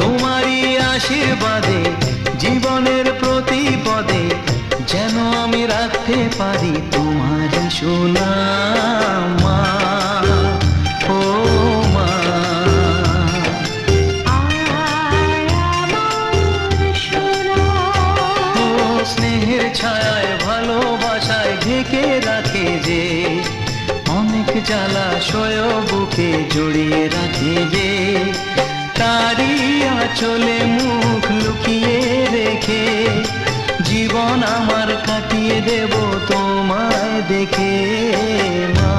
তোমারই আশীর্বাদে জীবনের প্রতি পদে যেন আমি রাখতে পারি তোমারই সুনাম মা, ও মা। ও স্নেহের ছায়ায় ভালোবাসায় ঢেকে রাখে যে, অনেক জ্বালাশয় বুকে জড়িয়ে রাখে যে, তারই আঁচলে মুখ লুকিয়ে রেখে জীবন আমার কাটিয়ে দেব তোমায় দেখে মা।